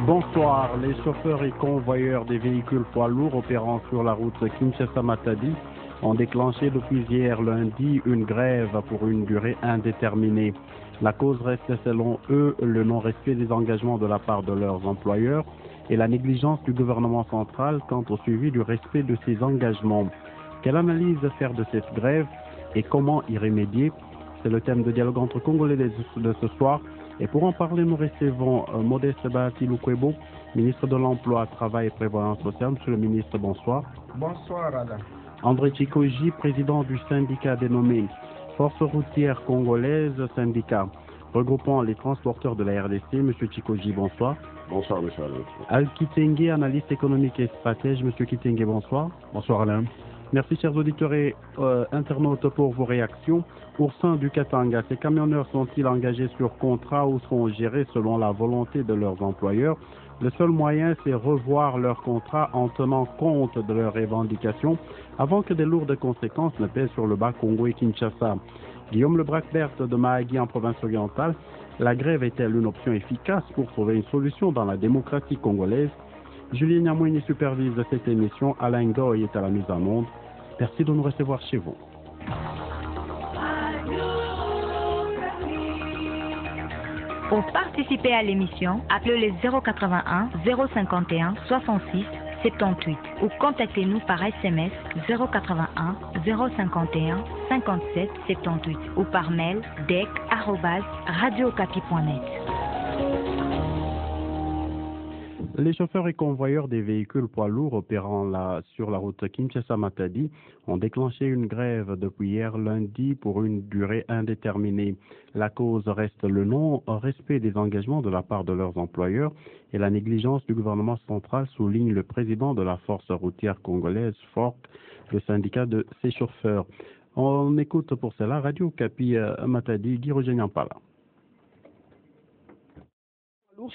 Bonsoir. Les chauffeurs et convoyeurs des véhicules poids lourds opérant sur la route Kinshasa-Matadi ont déclenché depuis hier lundi une grève pour une durée indéterminée. La cause reste selon eux le non-respect des engagements de la part de leurs employeurs et la négligence du gouvernement central quant au suivi du respect de ces engagements. Quelle analyse faire de cette grève et comment y remédier? C'est le thème de dialogue entre Congolais de ce soir. Et pour en parler, nous recevons Modeste Bahati Lukwebo, ministre de l'Emploi, Travail et Prévoyance sociale. Monsieur le ministre, bonsoir. Bonsoir, Alain. André Chikoji, président du syndicat dénommé Force routière congolaise, syndicat regroupant les transporteurs de la RDC. Monsieur Chikoji, bonsoir. Bonsoir, monsieur Alain. Al Kitenge, analyste économique et stratège. Monsieur Kitenge, bonsoir. Bonsoir, Alain. Merci, chers auditeurs et internautes, pour vos réactions. Oursin du Katanga, ces camionneurs sont-ils engagés sur contrat ou sont gérés selon la volonté de leurs employeurs? Le seul moyen, c'est revoir leur contrat en tenant compte de leurs revendications avant que de lourdes conséquences ne pèsent sur le Bas-Congo et Kinshasa. Guillaume Lebracbert de Mahagui en province orientale, la grève est-elle une option efficace pour trouver une solution dans la démocratie congolaise? Julien Nyamouini supervise cette émission. Alain Goy est à la mise en onde. Merci de nous recevoir chez vous. Pour participer à l'émission, appelez le 081 051 66 78 ou contactez-nous par SMS 081 051 57 78 ou par mail dec@radiocapi.net. Les chauffeurs et convoyeurs des véhicules poids lourds opérant sur la route Kinshasa-Matadi ont déclenché une grève depuis hier lundi pour une durée indéterminée. La cause reste le non-respect des engagements de la part de leurs employeurs et la négligence du gouvernement central, souligne le président de la force routière congolaise, FORC, le syndicat de ces chauffeurs. On écoute pour cela Radio Capi Matadi, Guy Roger-Nyampala.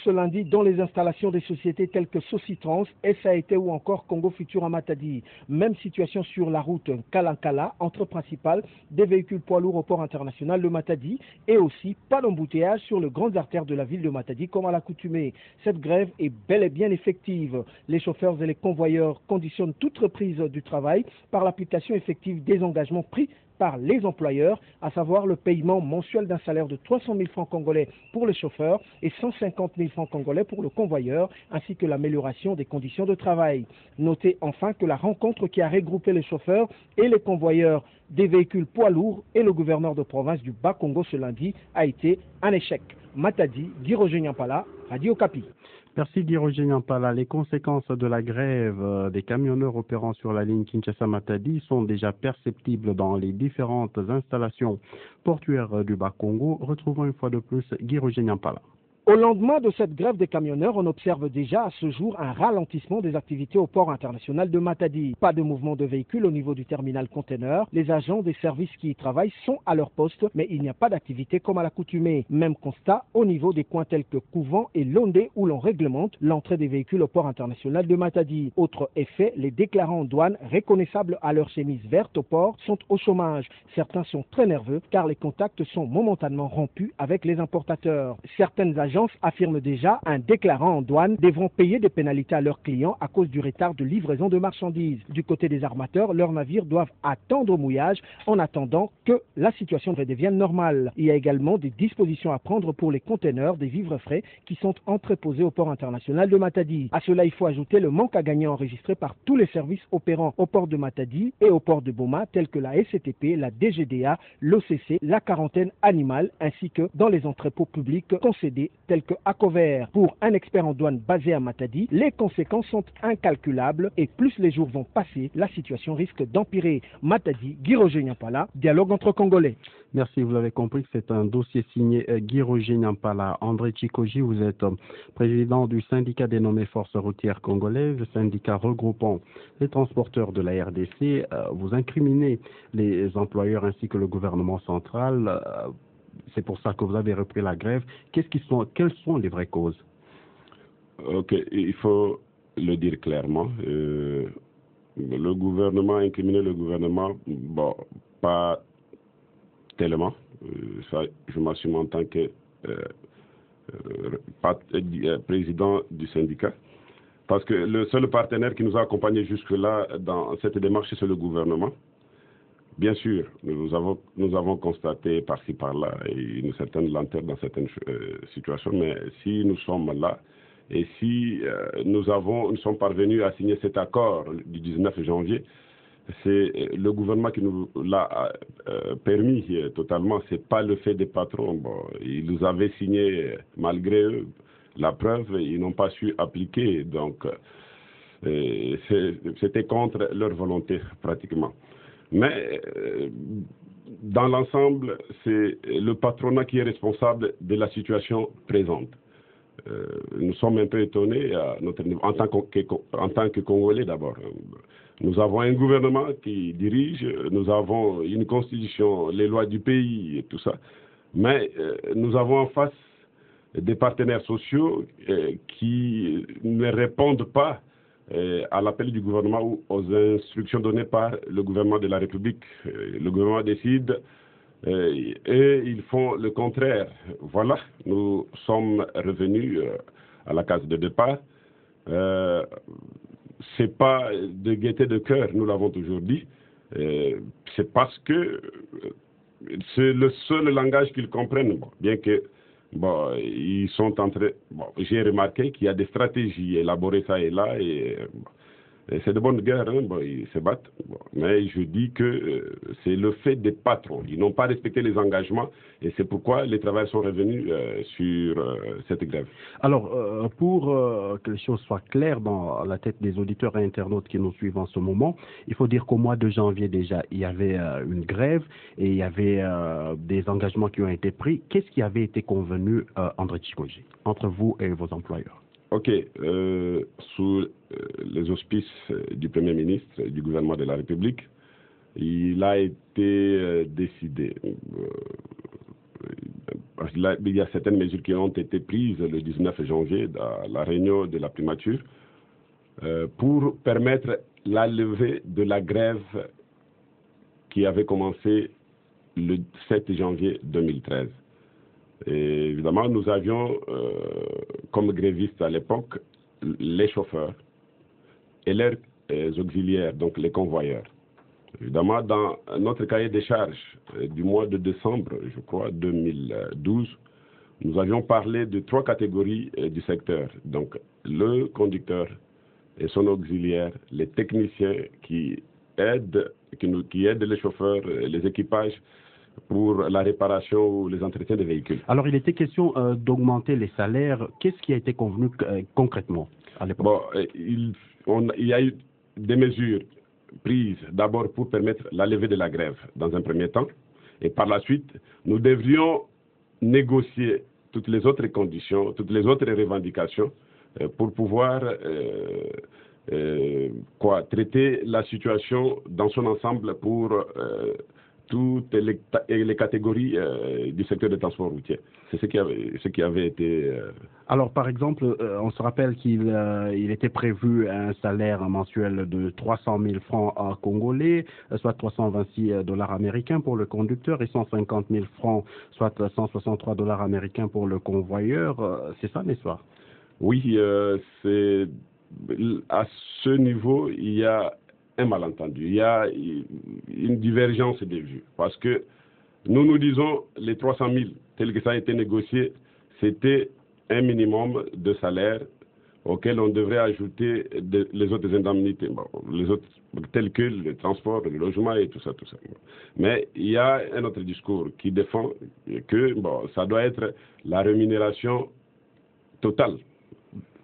Ce lundi, dans les installations des sociétés telles que Socitrans, SAET ou encore Congo Futur à Matadi. Même situation sur la route Kalankala, entrée principale des véhicules poids lourds au port international de Matadi, et aussi pas d'embouteillage sur les grandes artères de la ville de Matadi comme à l'accoutumée. Cette grève est bel et bien effective. Les chauffeurs et les convoyeurs conditionnent toute reprise du travail par l'application effective des engagements pris par les employeurs, à savoir le paiement mensuel d'un salaire de 300 000 francs congolais pour les chauffeurs et 150 000 francs congolais pour le convoyeur, ainsi que l'amélioration des conditions de travail. Notez enfin que la rencontre qui a regroupé les chauffeurs et les convoyeurs des véhicules poids lourds et le gouverneur de province du Bas-Congo ce lundi a été un échec. Matadi, Guy Roger Nyampala, Radio Capi. Merci Guy Roger Nyampala. Les conséquences de la grève des camionneurs opérant sur la ligne Kinshasa-Matadi sont déjà perceptibles dans les différentes installations portuaires du Bas-Congo. Retrouvons une fois de plus Guy Roger Nyampala. Au lendemain de cette grève des camionneurs, on observe déjà à ce jour un ralentissement des activités au port international de Matadi. Pas de mouvement de véhicules au niveau du terminal conteneur. Les agents des services qui y travaillent sont à leur poste, mais il n'y a pas d'activité comme à l'accoutumée. Même constat au niveau des coins tels que Couvent et Londé où l'on réglemente l'entrée des véhicules au port international de Matadi. Autre effet, les déclarants en douane reconnaissables à leur chemise verte au port sont au chômage. Certains sont très nerveux car les contacts sont momentanément rompus avec les importateurs. Certaines agents affirment déjà un déclarant en douane devront payer des pénalités à leurs clients à cause du retard de livraison de marchandises. Du côté des armateurs, leurs navires doivent attendre au mouillage en attendant que la situation redevienne normale. Il y a également des dispositions à prendre pour les conteneurs des vivres frais qui sont entreposés au port international de Matadi. À cela, il faut ajouter le manque à gagner enregistré par tous les services opérant au port de Matadi et au port de Boma tels que la SCTP, la DGDA, l'OCC, la quarantaine animale ainsi que dans les entrepôts publics concédés tels que Acover. Pour un expert en douane basé à Matadi, les conséquences sont incalculables et plus les jours vont passer, la situation risque d'empirer. Matadi, Guy Roger Nyampala, dialogue entre Congolais. Merci, vous l'avez compris que c'est un dossier signé Guy Roger Nyampala. André Chikoji, vous êtes président du syndicat dénommé Force routière congolaise, syndicat regroupant les transporteurs de la RDC. Vous incriminez les employeurs ainsi que le gouvernement central. C'est pour ça que vous avez repris la grève. Quelles sont les vraies causes? Ok, il faut le dire clairement. Le gouvernement, incriminer le gouvernement, bon, pas tellement. Ça, je m'assume en tant que président du syndicat. Parce que le seul partenaire qui nous a accompagnés jusque-là dans cette démarche, c'est le gouvernement. Bien sûr, nous avons constaté par-ci par-là une certaine lenteur dans certaines situations, mais si nous sommes là et si nous sommes parvenus à signer cet accord du 19 janvier, c'est le gouvernement qui nous l'a permis totalement. C'est pas le fait des patrons. Bon, ils nous avaient signé malgré eux. La preuve, ils n'ont pas su appliquer. Donc, c'était contre leur volonté pratiquement. Mais dans l'ensemble, c'est le patronat qui est responsable de la situation présente. Nous sommes un peu étonnés à notre niveau, en tant que Congolais d'abord. Nous avons un gouvernement qui dirige, nous avons une constitution, les lois du pays et tout ça. Mais nous avons en face des partenaires sociaux qui ne répondent pas à l'appel du gouvernement ou aux instructions données par le gouvernement de la République. Le gouvernement décide et ils font le contraire. Voilà, nous sommes revenus à la case de départ. C'est pas de gaieté de cœur, nous l'avons toujours dit. C'est parce que c'est le seul langage qu'ils comprennent, bien que ils sont en train. J'ai remarqué qu'il y a des stratégies élaborées ça et là, et c'est de bonne guerre, hein, ils se battent. Mais je dis que c'est le fait des patrons. Ils n'ont pas respecté les engagements et c'est pourquoi les travailleurs sont revenus sur cette grève. Alors, pour que les choses soient claires dans la tête des auditeurs et internautes qui nous suivent en ce moment, il faut dire qu'au mois de janvier déjà, il y avait une grève et il y avait des engagements qui ont été pris. Qu'est-ce qui avait été convenu, André Tchikoji, entre vous et vos employeurs? Ok, sous les auspices du Premier ministre du gouvernement de la République, il a été décidé. Il y a certaines mesures qui ont été prises le 19 janvier à la réunion de la primature pour permettre la levée de la grève qui avait commencé le 7 janvier 2013. Et évidemment, nous avions comme grévistes à l'époque les chauffeurs et leurs auxiliaires, donc les convoyeurs. Évidemment, dans notre cahier des charges du mois de décembre, je crois, 2012, nous avions parlé de 3 catégories du secteur. Donc, le conducteur et son auxiliaire, les techniciens qui aident les chauffeurs, les équipages, pour la réparation ou les entretiens des véhicules. Alors, il était question d'augmenter les salaires. Qu'est-ce qui a été convenu concrètement à l'époque? Il y a eu des mesures prises d'abord pour permettre la levée de la grève dans un premier temps. Et par la suite, nous devrions négocier toutes les autres conditions, toutes les autres revendications pour pouvoir traiter la situation dans son ensemble pour toutes les catégories du secteur des transports routiers. C'est ce qui avait été... Alors, par exemple, on se rappelle qu'il était prévu un salaire mensuel de 300 000 francs congolais, soit 326 $ américains pour le conducteur et 150 000 francs, soit 163 $ américains pour le convoyeur. C'est ça l'histoire? Oui, à ce niveau, il y a un malentendu, il y a une divergence des vues. Parce que nous disons les 300 000, tel que ça a été négocié, c'était un minimum de salaire auquel on devrait ajouter les autres indemnités, les autres tels que le transport, le logement et tout ça. Mais il y a un autre discours qui défend que ça doit être la rémunération totale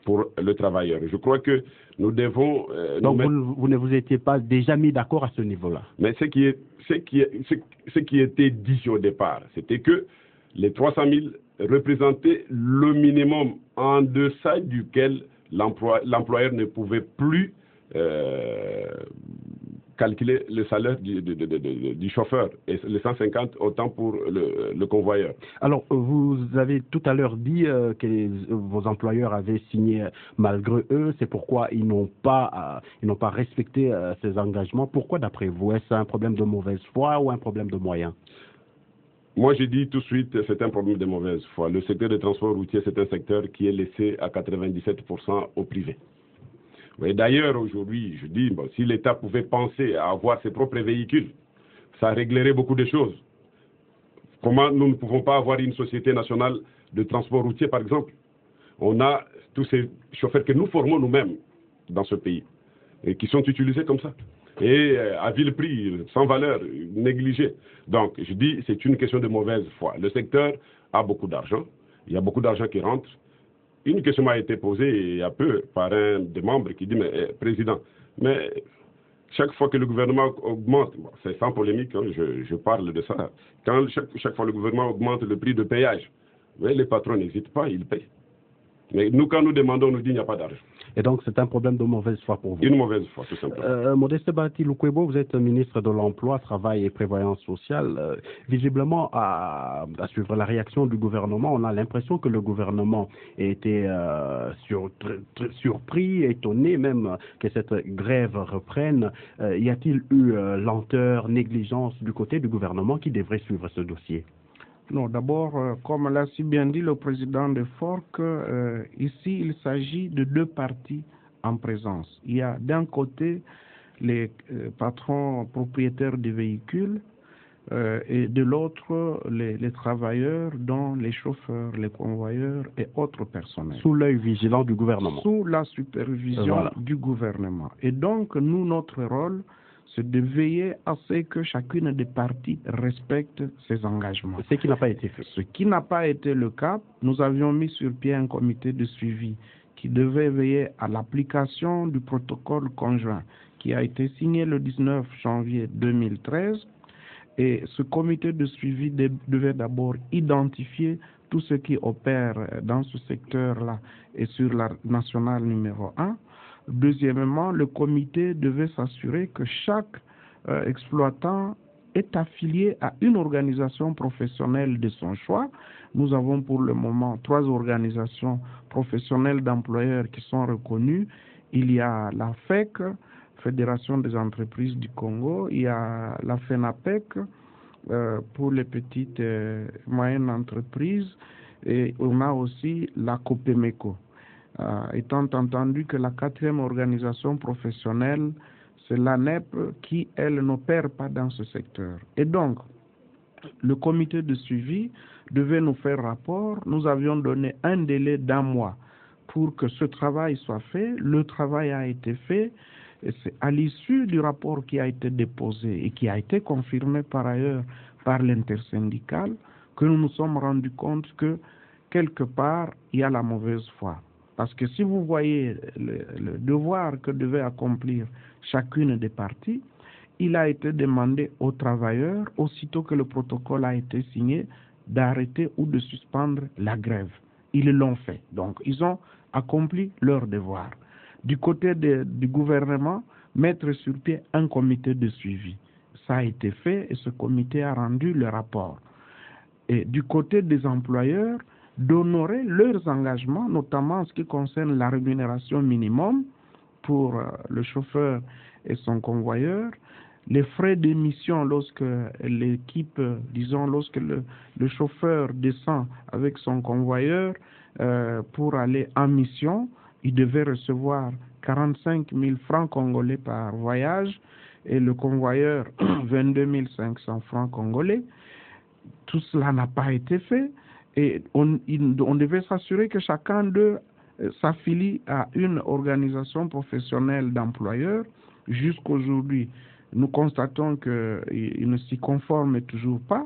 pour le travailleur. Je crois que nous devons... Donc vous ne vous étiez pas déjà mis d'accord à ce niveau-là? Mais ce qui était dit au départ, c'était que les 300 000 représentaient le minimum en deçà duquel l'employeur ne pouvait plus calculer le salaire du chauffeur et les 150 autant pour le convoyeur. Alors, vous avez tout à l'heure dit que vos employeurs avaient signé malgré eux, c'est pourquoi ils n'ont pas respecté ces engagements. Pourquoi d'après vous? Est-ce un problème de mauvaise foi ou un problème de moyens? Moi, je dis tout de suite, c'est un problème de mauvaise foi. Le secteur des transports routiers, c'est un secteur qui est laissé à 97% au privé. D'ailleurs, aujourd'hui, je dis, bon, si l'État pouvait penser à avoir ses propres véhicules, ça réglerait beaucoup de choses. Comment nous ne pouvons pas avoir une société nationale de transport routier, par exemple? On a tous ces chauffeurs que nous formons nous-mêmes dans ce pays et qui sont utilisés comme ça. Et à vil prix, sans valeur, négligé. Donc, je dis, c'est une question de mauvaise foi. Le secteur a beaucoup d'argent. Il y a beaucoup d'argent qui rentre. Une question m'a été posée il y a peu par un des membres qui dit, mais président, mais chaque fois que le gouvernement augmente, bon, c'est sans polémique, hein, je parle de ça, quand chaque fois le gouvernement augmente le prix de péage, les patrons n'hésitent pas, ils payent. Mais nous, quand nous demandons, on nous dit qu'il n'y a pas d'argent. Et donc, c'est un problème de mauvaise foi pour vous? Une mauvaise foi, tout simplement. Modeste Bahati Lukwebo, vous êtes ministre de l'Emploi, Travail et Prévoyance sociale. Visiblement, à suivre la réaction du gouvernement, on a l'impression que le gouvernement a été surpris, étonné même que cette grève reprenne. Y a-t-il eu lenteur, négligence du côté du gouvernement qui devrait suivre ce dossier? Non, d'abord, comme l'a si bien dit le président de FORC, ici il s'agit de deux parties en présence. Il y a d'un côté les patrons propriétaires des véhicules et de l'autre les travailleurs, dont les chauffeurs, les convoyeurs et autres personnels. Sous l'œil vigilant du gouvernement. Sous la supervision du gouvernement. Et donc, nous, notre rôle, c'est de veiller à ce que chacune des parties respecte ses engagements. Ce qui n'a pas été fait. Ce qui n'a pas été le cas, nous avions mis sur pied un comité de suivi qui devait veiller à l'application du protocole conjoint qui a été signé le 19 janvier 2013. Et ce comité de suivi devait d'abord identifier tout ce qui opère dans ce secteur-là et sur la nationale numéro 1. Deuxièmement, le comité devait s'assurer que chaque exploitant est affilié à une organisation professionnelle de son choix. Nous avons pour le moment 3 organisations professionnelles d'employeurs qui sont reconnues. Il y a la FEC, Fédération des entreprises du Congo, il y a la FENAPEC pour les petites et moyennes entreprises, et on a aussi la COPEMECO. Étant entendu que la 4e organisation professionnelle, c'est l'ANEP qui, elle, n'opère pas dans ce secteur. Et donc, le comité de suivi devait nous faire rapport. Nous avions donné un délai d'1 mois pour que ce travail soit fait. Le travail a été fait. Et c'est à l'issue du rapport qui a été déposé et qui a été confirmé par ailleurs par l'intersyndicale que nous nous sommes rendus compte que, quelque part, il y a la mauvaise foi. Parce que si vous voyez le devoir que devait accomplir chacune des parties, il a été demandé aux travailleurs, aussitôt que le protocole a été signé, d'arrêter ou de suspendre la grève. Ils l'ont fait. Donc, ils ont accompli leur devoir. Du côté du gouvernement, mettre sur pied un comité de suivi. Ça a été fait et ce comité a rendu le rapport. Et du côté des employeurs, d'honorer leurs engagements, notamment en ce qui concerne la rémunération minimum pour le chauffeur et son convoyeur, les frais d'émission lorsque l'équipe, disons, lorsque le chauffeur descend avec son convoyeur pour aller en mission, il devait recevoir 45 000 francs congolais par voyage et le convoyeur 22 500 francs congolais. Tout cela n'a pas été fait. Et on devait s'assurer que chacun d'eux s'affilie à une organisation professionnelle d'employeurs. Jusqu'aujourd'hui, nous constatons qu'ils ne s'y conforment toujours pas.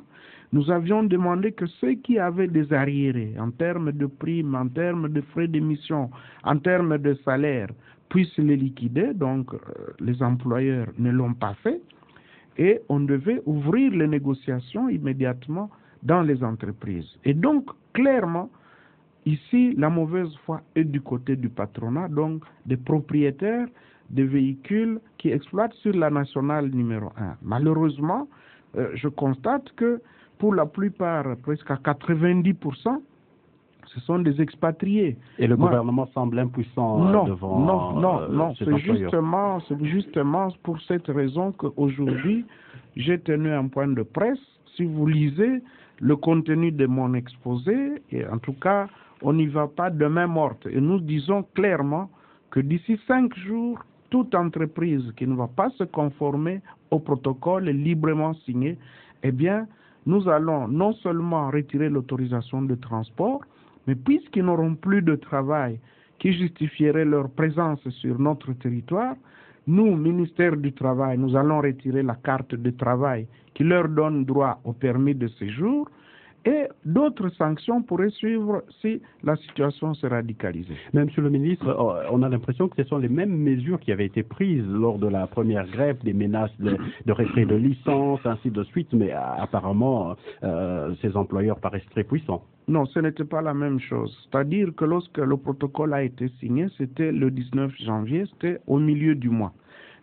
Nous avions demandé que ceux qui avaient des arriérés en termes de primes, en termes de frais d'émission, en termes de salaire, puissent les liquider. Donc, les employeurs ne l'ont pas fait. Et on devait ouvrir les négociations immédiatement dans les entreprises. Et donc, clairement, ici, la mauvaise foi est du côté du patronat, donc des propriétaires de véhicules qui exploitent sur la nationale numéro 1. Malheureusement, je constate que pour la plupart, presque à 90%, ce sont des expatriés. Et le gouvernement semble impuissant devant Non, c'est justement pour cette raison qu'aujourd'hui, j'ai tenu un point de presse. Si vous lisez le contenu de mon exposé, et en tout cas, on n'y va pas de main morte. Et nous disons clairement que d'ici 5 jours, toute entreprise qui ne va pas se conformer au protocole librement signé, eh bien, nous allons non seulement retirer l'autorisation de transport, mais puisqu'ils n'auront plus de travail qui justifierait leur présence sur notre territoire, nous, ministère du Travail, nous allons retirer la carte de travail qui leur donne droit au permis de séjour, et d'autres sanctions pourraient suivre si la situation se radicalisait. Mais Monsieur le ministre, on a l'impression que ce sont les mêmes mesures qui avaient été prises lors de la première grève, des menaces de retrait de licence, ainsi de suite, mais apparemment, ces employeurs paraissent très puissants. Non, ce n'était pas la même chose. C'est-à-dire que lorsque le protocole a été signé, c'était le 19 janvier, c'était au milieu du mois.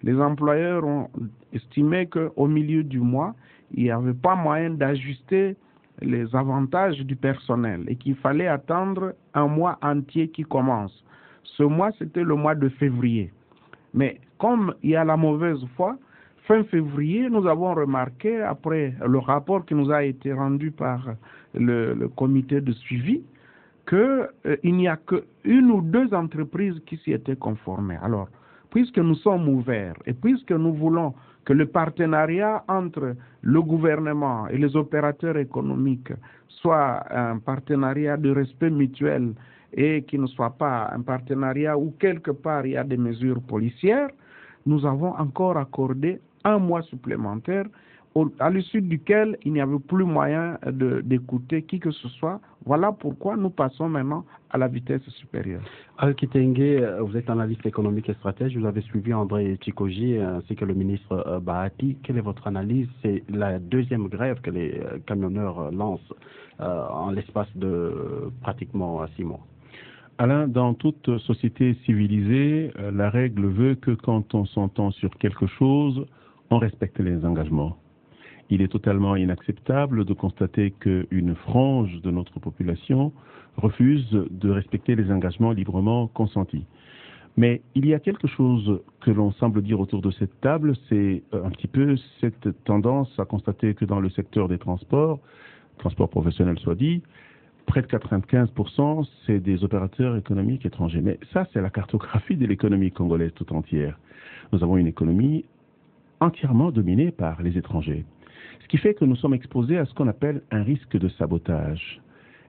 Les employeurs ont estimé qu'au milieu du mois, il n'y avait pas moyen d'ajuster les avantages du personnel et qu'il fallait attendre un mois entier qui commence. Ce mois, c'était le mois de février. Mais comme il y a la mauvaise foi, fin février, nous avons remarqué, après le rapport qui nous a été rendu par le comité de suivi, qu'il n'y a qu'une ou deux entreprises qui s'y étaient conformées. Alors, puisque nous sommes ouverts et puisque nous voulons que le partenariat entre le gouvernement et les opérateurs économiques soit un partenariat de respect mutuel et qui ne soit pas un partenariat où quelque part il y a des mesures policières, nous avons encore accordé un mois supplémentaire à l'issue duquel il n'y avait plus moyen d'écouter qui que ce soit. Voilà pourquoi nous passons maintenant à la vitesse supérieure. Al-Kitenge, vous êtes analyste économique et stratège, vous avez suivi André Tchikoji ainsi que le ministre Bahati. Quelle est votre analyse? C'est la deuxième grève que les camionneurs lancent en l'espace de pratiquement 6 mois. Alain, dans toute société civilisée, la règle veut que quand on s'entend sur quelque chose, on respecte les engagements. Il est totalement inacceptable de constater qu'une frange de notre population refuse de respecter les engagements librement consentis. Mais il y a quelque chose que l'on semble dire autour de cette table, c'est un petit peu cette tendance à constater que dans le secteur des transports professionnels soit dit, près de 95%, c'est des opérateurs économiques étrangers. Mais ça, c'est la cartographie de l'économie congolaise tout entière. Nous avons une économie entièrement dominée par les étrangers. Ce qui fait que nous sommes exposés à ce qu'on appelle un risque de sabotage.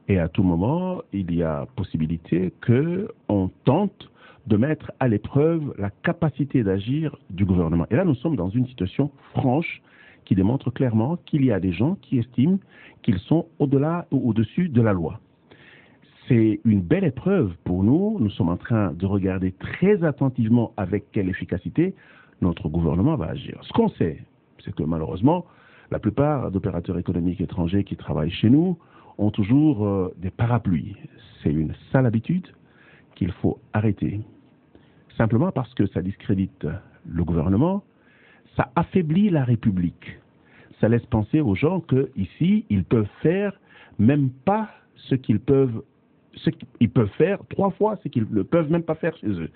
Et à tout moment, il y a possibilité qu'on tente de mettre à l'épreuve la capacité d'agir du gouvernement. Et là, nous sommes dans une situation franche qui démontre clairement qu'il y a des gens qui estiment qu'ils sont au-delà ou au-dessus de la loi. C'est une belle épreuve pour nous. Nous sommes en train de regarder très attentivement avec quelle efficacité notre gouvernement va agir. Ce qu'on sait, c'est que malheureusement, la plupart d'opérateurs économiques étrangers qui travaillent chez nous ont toujours des parapluies. C'est une sale habitude qu'il faut arrêter. Simplement parce que ça discrédite le gouvernement, ça affaiblit la République. Ça laisse penser aux gens qu'ici, ils peuvent faire même pas ce qu'ils peuvent faire 3 fois ce qu'ils ne peuvent même pas faire chez eux.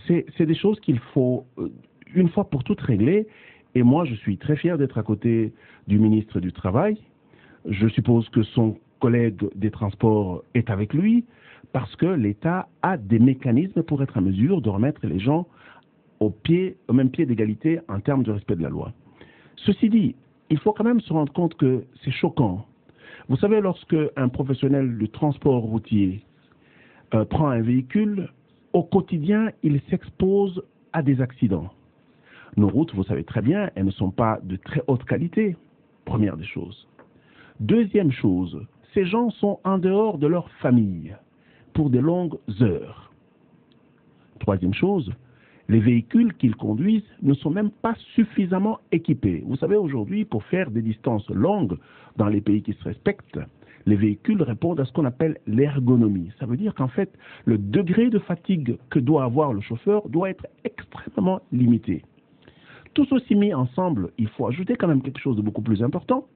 C'est des choses qu'il faut une fois pour toutes régler. Et moi, je suis très fier d'être à côté du ministre du Travail. Je suppose que son collègue des Transports est avec lui parce que l'État a des mécanismes pour être en mesure de remettre les gens au même pied d'égalité en termes de respect de la loi. Ceci dit, il faut quand même se rendre compte que c'est choquant. Vous savez, lorsque un professionnel du transport routier prend un véhicule, au quotidien, il s'expose à des accidents. Nos routes, vous savez très bien, elles ne sont pas de très haute qualité, première des choses. Deuxième chose, ces gens sont en dehors de leur famille pour de longues heures. Troisième chose, les véhicules qu'ils conduisent ne sont même pas suffisamment équipés. Vous savez, aujourd'hui, pour faire des distances longues dans les pays qui se respectent, les véhicules répondent à ce qu'on appelle l'ergonomie. Ça veut dire qu'en fait, le degré de fatigue que doit avoir le chauffeur doit être extrêmement limité. Tout ceci mis ensemble, il faut ajouter quand même quelque chose de beaucoup plus important.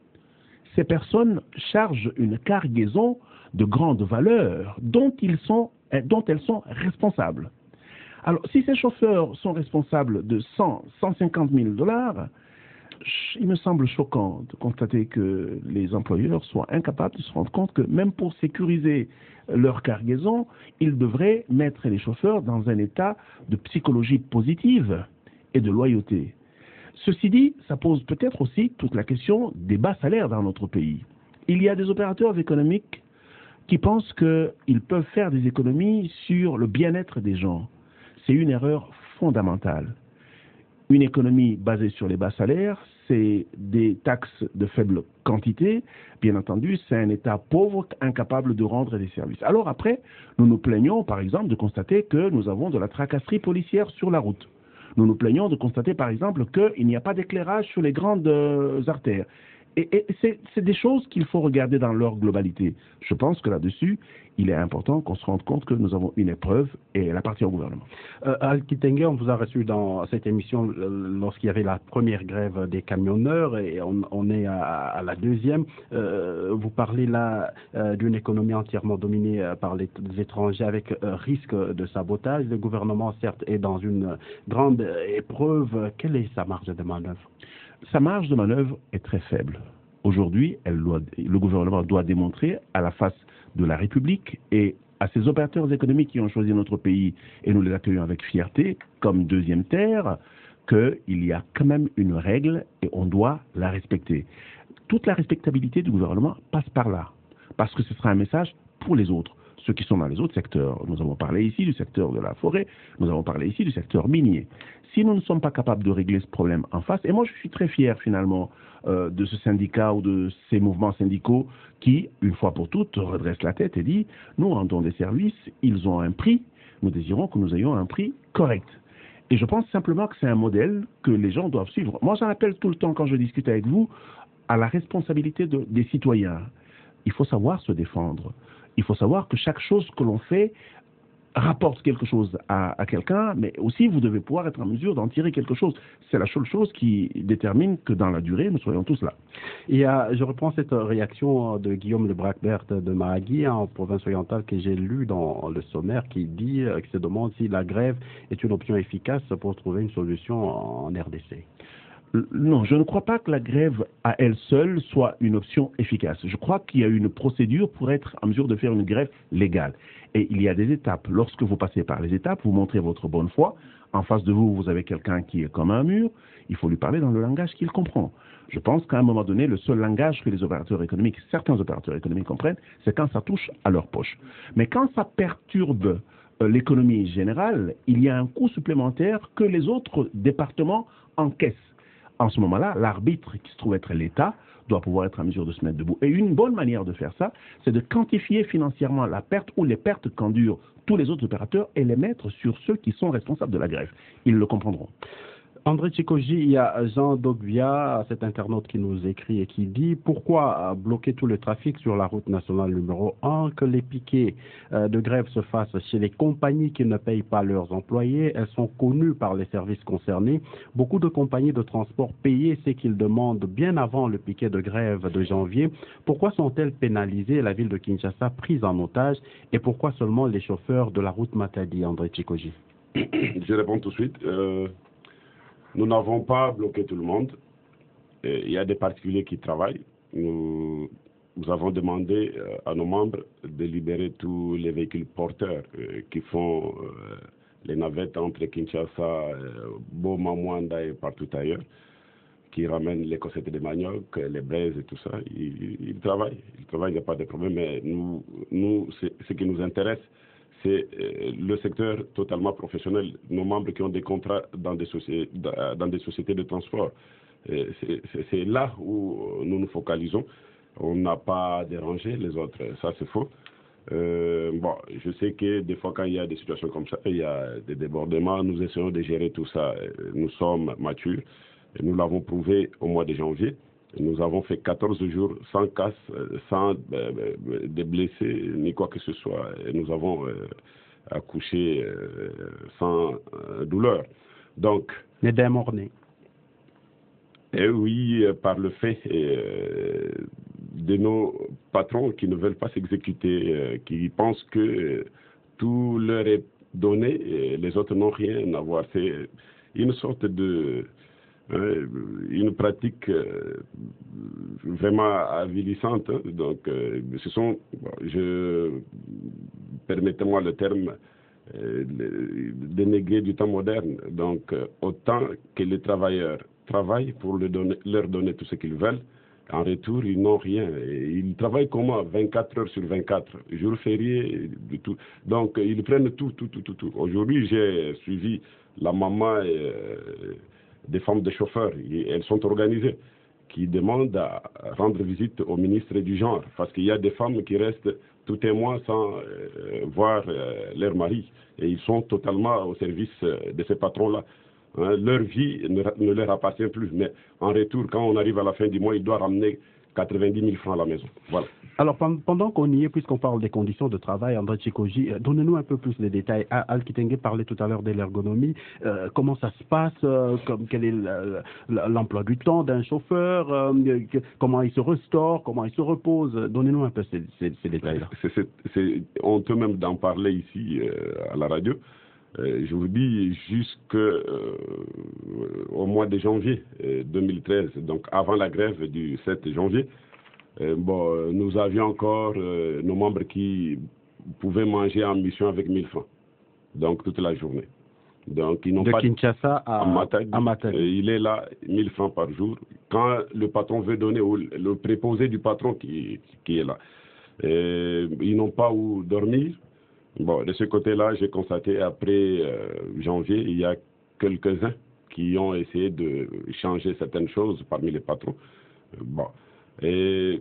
Ces personnes chargent une cargaison de grande valeur dont elles sont responsables. Alors, si ces chauffeurs sont responsables de 150 000 $, il me semble choquant de constater que les employeurs soient incapables de se rendre compte que même pour sécuriser leur cargaison, ils devraient mettre les chauffeurs dans un état de psychologie positive et de loyauté. Ceci dit, ça pose peut-être aussi toute la question des bas salaires dans notre pays. Il y a des opérateurs économiques qui pensent qu'ils peuvent faire des économies sur le bien-être des gens. C'est une erreur fondamentale. Une économie basée sur les bas salaires, c'est des taxes de faible quantité. Bien entendu, c'est un État pauvre, incapable de rendre des services. Alors après, nous nous plaignons, par exemple, de constater que nous avons de la tracasserie policière sur la route. Nous nous plaignons de constater, par exemple, qu'il n'y a pas d'éclairage sur les grandes artères. Et c'est des choses qu'il faut regarder dans leur globalité. Je pense que là-dessus, il est important qu'on se rende compte que nous avons une épreuve et elle appartient au gouvernement. Al Kitenge, on vous a reçu dans cette émission lorsqu'il y avait la première grève des camionneurs et on est à la deuxième. Vous parlez là d'une économie entièrement dominée par les étrangers avec risque de sabotage. Le gouvernement, certes, est dans une grande épreuve. Quelle est sa marge de manœuvre? Sa marge de manœuvre est très faible. Aujourd'hui, le gouvernement doit démontrer à la face de la République et à ces opérateurs économiques qui ont choisi notre pays, et nous les accueillons avec fierté, comme deuxième terre, qu'il y a quand même une règle et on doit la respecter. Toute la respectabilité du gouvernement passe par là, parce que ce sera un message pour les autres, ceux qui sont dans les autres secteurs. Nous avons parlé ici du secteur de la forêt, nous avons parlé ici du secteur minier. Si nous ne sommes pas capables de régler ce problème en face, et moi je suis très fier finalement de ce syndicat ou de ces mouvements syndicaux qui, une fois pour toutes, redressent la tête et disent « nous rendons des services, ils ont un prix, nous désirons que nous ayons un prix correct ». Et je pense simplement que c'est un modèle que les gens doivent suivre. Moi j'en appelle tout le temps quand je discute avec vous à la responsabilité des citoyens. Il faut savoir se défendre. Il faut savoir que chaque chose que l'on fait rapporte quelque chose à quelqu'un, mais aussi vous devez pouvoir être en mesure d'en tirer quelque chose. C'est la seule chose qui détermine que dans la durée, nous soyons tous là. Je reprends cette réaction de Guillaume Le Bracbert de Mahagui, en province orientale, que j'ai lu dans le sommaire, qui dit, qui se demande si la grève est une option efficace pour trouver une solution en RDC. Non, je ne crois pas que la grève à elle seule soit une option efficace. Je crois qu'il y a une procédure pour être en mesure de faire une grève légale. Et il y a des étapes. Lorsque vous passez par les étapes, vous montrez votre bonne foi. En face de vous, vous avez quelqu'un qui est comme un mur. Il faut lui parler dans le langage qu'il comprend. Je pense qu'à un moment donné, le seul langage que les opérateurs économiques, certains opérateurs économiques comprennent, c'est quand ça touche à leur poche. Mais quand ça perturbe l'économie générale, il y a un coût supplémentaire que les autres départements encaissent. En ce moment-là, l'arbitre, qui se trouve être l'État, doit pouvoir être en mesure de se mettre debout. Et une bonne manière de faire ça, c'est de quantifier financièrement la perte ou les pertes qu'endurent tous les autres opérateurs et les mettre sur ceux qui sont responsables de la grève. Ils le comprendront. André Tchikoji, il y a Jean Dogbia, cet internaute qui nous écrit et qui dit « Pourquoi bloquer tout le trafic sur la route nationale numéro 1, que les piquets de grève se fassent chez les compagnies qui ne payent pas leurs employés? Elles sont connues par les services concernés. Beaucoup de compagnies de transport payées ce qu'ils demandent bien avant le piquet de grève de janvier. Pourquoi sont-elles pénalisées, la ville de Kinshasa prise en otage? Et pourquoi seulement les chauffeurs de la route Matadi, André Tchikoji ?» Je réponds tout de suite. Nous n'avons pas bloqué tout le monde. Il y a des particuliers qui travaillent. Nous avons demandé à nos membres de libérer tous les véhicules porteurs qui font les navettes entre Kinshasa, Boma, Mwanda et partout ailleurs, qui ramènent les cossettes de manioc, les braises et tout ça. Ils travaillent. Il n'y a pas de problème. Mais nous ce qui nous intéresse, c'est le secteur totalement professionnel, nos membres qui ont des contrats dans des sociétés de transport. C'est là où nous nous focalisons. On n'a pas dérangé les autres, ça c'est faux. Je sais que des fois quand il y a des situations comme ça, il y a des débordements, nous essayons de gérer tout ça. Nous sommes matures, et nous l'avons prouvé au mois de janvier. Nous avons fait 14 jours sans casse, sans des blessés, ni quoi que ce soit. Et nous avons accouché sans douleur. Donc, mais démorné. Et oui, par le fait de nos patrons qui ne veulent pas s'exécuter, qui pensent que tout leur est donné et les autres n'ont rien à voir. C'est une sorte de une pratique vraiment avilissante. Donc, ce sont, permettez-moi le terme, dénégrer du temps moderne. Donc, autant que les travailleurs travaillent pour leur donner tout ce qu'ils veulent, en retour, ils n'ont rien. Et ils travaillent comment? 24 heures sur 24, jours fériés, du tout. Donc, ils prennent tout. Aujourd'hui, j'ai suivi la maman des femmes de chauffeurs. Elles sont organisées, qui demandent à rendre visite au ministre du genre. Parce qu'il y a des femmes qui restent tout un mois sans voir leur mari. Et ils sont totalement au service de ces patrons-là. Leur vie ne leur appartient plus. Mais en retour, quand on arrive à la fin du mois, ils doivent ramener 90 000 francs à la maison. Voilà. Alors, pendant qu'on y est, puisqu'on parle des conditions de travail, André Tchikoji, donnez-nous un peu plus de détails. Al Kitenge parlait tout à l'heure de l'ergonomie. Comment ça se passe? Quel est l'emploi du temps d'un chauffeur? Comment il se restaure? Comment il se repose? Donnez-nous un peu ces détails-là. On peut même d'en parler ici à la radio. Je vous dis jusqu'au mois de janvier 2013, donc avant la grève du 7 janvier, nous avions encore nos membres qui pouvaient manger en mission avec 1000 francs, donc toute la journée. Donc, ils n'ont de pas Kinshasa à Matadi. Il est là, 1000 francs par jour. Quand le patron veut donner, ou le préposé du patron qui est là, ils n'ont pas où dormir. Bon, de ce côté-là, j'ai constaté après janvier, il y a quelques-uns qui ont essayé de changer certaines choses parmi les patrons. Et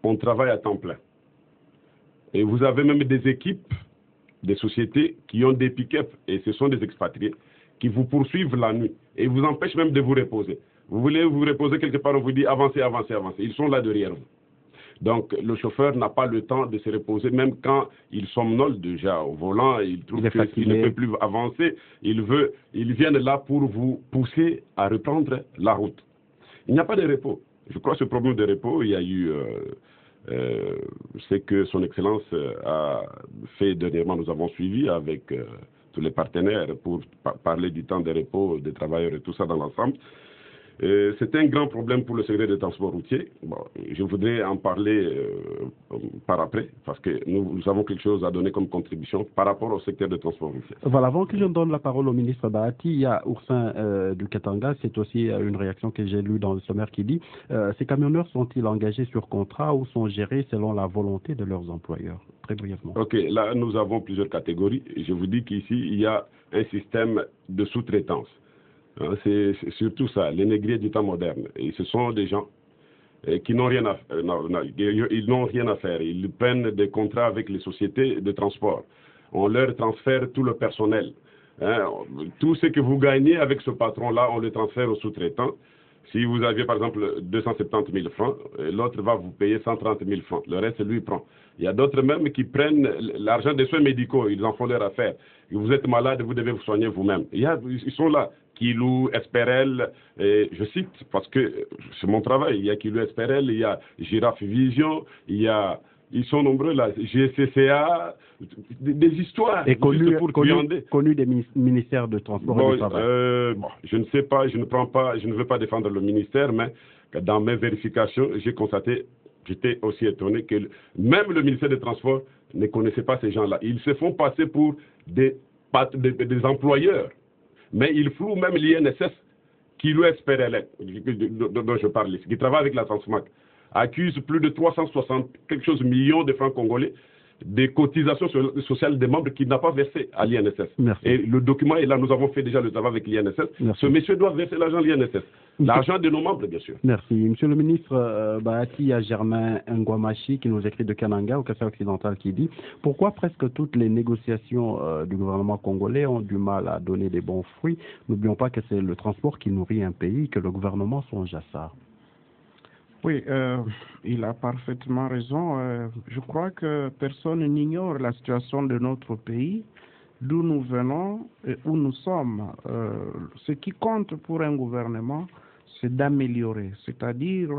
on travaille à temps plein. Et vous avez même des équipes, des sociétés qui ont des pick-up, et ce sont des expatriés, qui vous poursuivent la nuit et vous empêchent même de vous reposer. Vous voulez vous reposer quelque part, on vous dit avancez. Ils sont là derrière vous. Donc, le chauffeur n'a pas le temps de se reposer, même quand il somnole déjà au volant, il trouve qu'il ne peut plus avancer. Ils viennent là pour vous pousser à reprendre la route. Il n'y a pas de repos. Je crois que ce problème de repos, il y a eu ce que son Excellence a fait dernièrement. Nous avons suivi avec tous les partenaires pour parler du temps de repos des travailleurs et tout ça dans l'ensemble. C'est un grand problème pour le secteur des transports routiers. Je voudrais en parler par après, parce que nous avons quelque chose à donner comme contribution par rapport au secteur des transports routiers. Voilà, avant que je donne la parole au ministre Bahati, il y a Oursin du Katanga, c'est aussi une réaction que j'ai lue dans le sommaire qui dit ces camionneurs sont-ils engagés sur contrat ou sont gérés selon la volonté de leurs employeurs? Très brièvement. Ok, là nous avons plusieurs catégories. Je vous dis qu'ici, il y a un système de sous-traitance. C'est surtout ça, les négriers du temps moderne. Et ce sont des gens qui n'ont rien à faire. Ils n'ont rien à faire. Ils prennent des contrats avec les sociétés de transport. On leur transfère tout le personnel. Tout ce que vous gagnez avec ce patron-là, on le transfère aux sous-traitants. Si vous aviez par exemple 270 000 francs, l'autre va vous payer 130 000 francs. Le reste, lui, prend. Il y a d'autres même qui prennent l'argent des soins médicaux. Ils en font leur affaire. Vous êtes malade, vous devez vous soigner vous-même. Ils sont là. Kilou, Esperel, je cite, parce que c'est mon travail, il y a Kilou, Esperel, il y a Girafe Vision, ils sont nombreux là, GCCA, des histoires. Et connus des ministères de transport et du travail. Je ne sais pas, je ne veux pas défendre le ministère, mais dans mes vérifications, j'ai constaté, j'étais aussi étonné que même le ministère des Transports ne connaissait pas ces gens-là. Ils se font passer pour des employeurs. Mais il flouent même l'INSS, qui lui espère dont je parle ici, qui travaille avec la Transmac, accuse plus de 360 quelque chose millions de francs congolais des cotisations sociales des membres qu'il n'a pas versé à l'INSS. Et le document est là, nous avons fait déjà le travail avec l'INSS. Ce monsieur doit verser l'argent à l'INSS. L'argent de nos membres, bien sûr. Merci. Monsieur le ministre Bahati, il y a Germain Ngwamachi qui nous écrit de Kananga, au Kassai occidental, qui dit « Pourquoi presque toutes les négociations du gouvernement congolais ont du mal à donner des bons fruits? N'oublions pas que c'est le transport qui nourrit un pays, que le gouvernement songe à ça. » Oui, il a parfaitement raison. Je crois que personne n'ignore la situation de notre pays, d'où nous venons et où nous sommes. Ce qui compte pour un gouvernement, c'est d'améliorer, c'est-à-dire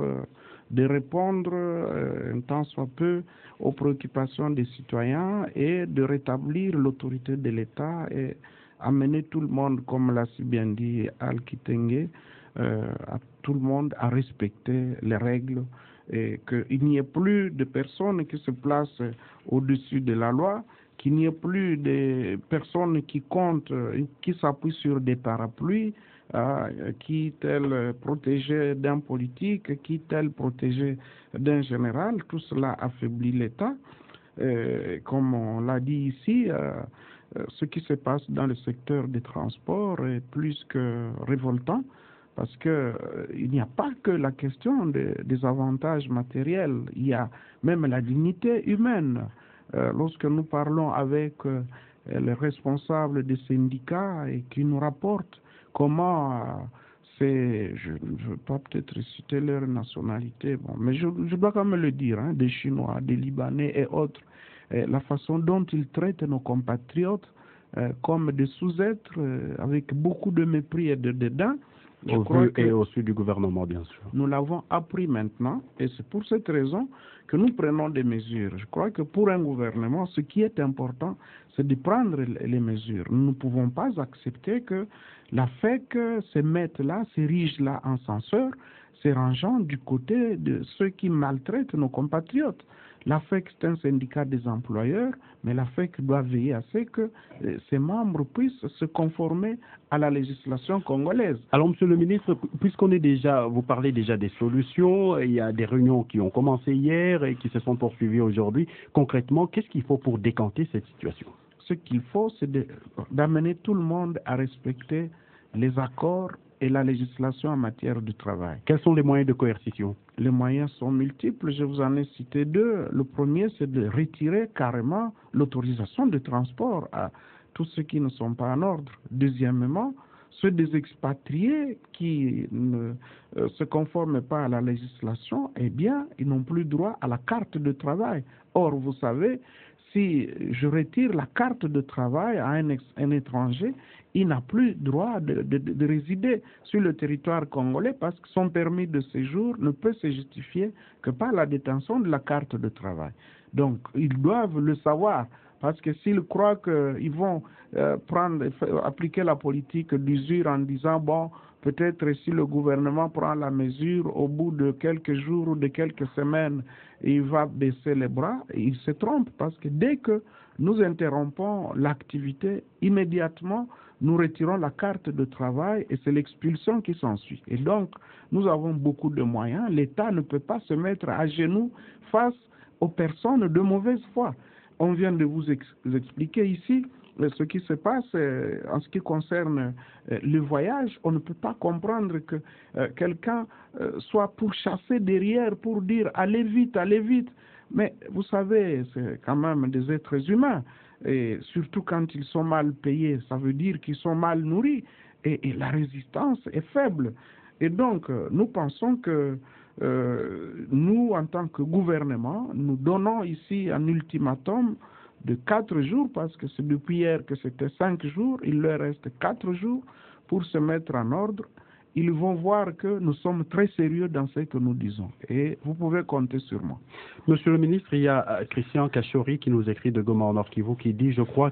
de répondre un tant soit peu aux préoccupations des citoyens et de rétablir l'autorité de l'État et amener tout le monde, comme l'a si bien dit Al Kitenge, à tout le monde à respecter les règles et qu'il n'y ait plus de personnes qui se placent au-dessus de la loi, qu'il n'y ait plus de personnes qui comptent, qui s'appuient sur des parapluies, qui tel protégé d'un politique, qui tel protégé d'un général. Tout cela affaiblit l'État. Comme on l'a dit ici, ce qui se passe dans le secteur des transports est plus que révoltant, parce que il n'y a pas que la question des avantages matériels, il y a même la dignité humaine. Lorsque nous parlons avec les responsables des syndicats et qui nous rapportent comment je ne veux pas peut-être citer leur nationalité, bon, mais je dois quand même le dire, hein, des Chinois, des Libanais et autres, la façon dont ils traitent nos compatriotes comme des sous-êtres, avec beaucoup de mépris et de dédain. Au vu et au su du gouvernement, bien sûr. Nous l'avons appris maintenant, et c'est pour cette raison que nous prenons des mesures. Je crois que pour un gouvernement, ce qui est important, c'est de prendre les mesures. Nous ne pouvons pas accepter que la FEC se mette là, s'érige là en censeur, se rangeant du côté de ceux qui maltraitent nos compatriotes. La FEC, c'est un syndicat des employeurs, mais la FEC doit veiller à ce que ses membres puissent se conformer à la législation congolaise. Alors, Monsieur le ministre, vous parlez déjà des solutions, il y a des réunions qui ont commencé hier et qui se sont poursuivies aujourd'hui. Concrètement, qu'est-ce qu'il faut pour décanter cette situation? Ce qu'il faut, c'est d'amener tout le monde à respecter les accords et la législation en matière de travail. Quels sont les moyens de coercition? Les moyens sont multiples, je vous en ai cité deux. Le premier, c'est de retirer carrément l'autorisation de transport à tous ceux qui ne sont pas en ordre. Deuxièmement, ceux des expatriés qui ne se conforment pas à la législation, eh bien, ils n'ont plus droit à la carte de travail. Or, vous savez, si je retire la carte de travail à un étranger, il n'a plus droit de résider sur le territoire congolais parce que son permis de séjour ne peut se justifier que par la détention de la carte de travail. Donc, ils doivent le savoir, parce que s'ils croient qu'ils vont appliquer la politique d'usure en disant, bon, peut-être si le gouvernement prend la mesure, au bout de quelques jours ou de quelques semaines, il va baisser les bras, ils se trompent, parce que dès que nous interrompons l'activité, immédiatement, nous retirons la carte de travail et c'est l'expulsion qui s'ensuit. Et donc, nous avons beaucoup de moyens. L'État ne peut pas se mettre à genoux face aux personnes de mauvaise foi. On vient de vous expliquer ici ce qui se passe en ce qui concerne le voyage. On ne peut pas comprendre que quelqu'un soit pourchassé derrière pour dire « allez vite, allez vite ». Mais vous savez, c'est quand même des êtres humains. Et surtout quand ils sont mal payés, ça veut dire qu'ils sont mal nourris et la résistance est faible. Et donc, nous pensons que nous, en tant que gouvernement, nous donnons ici un ultimatum de 4 jours, parce que c'est depuis hier que c'était 5 jours, il leur reste 4 jours pour se mettre en ordre. Ils vont voir que nous sommes très sérieux dans ce que nous disons. Et vous pouvez compter sur moi. Monsieur le ministre, il y a Christian Kachori qui nous écrit de Goma en Nord Kivu qui dit « Je crois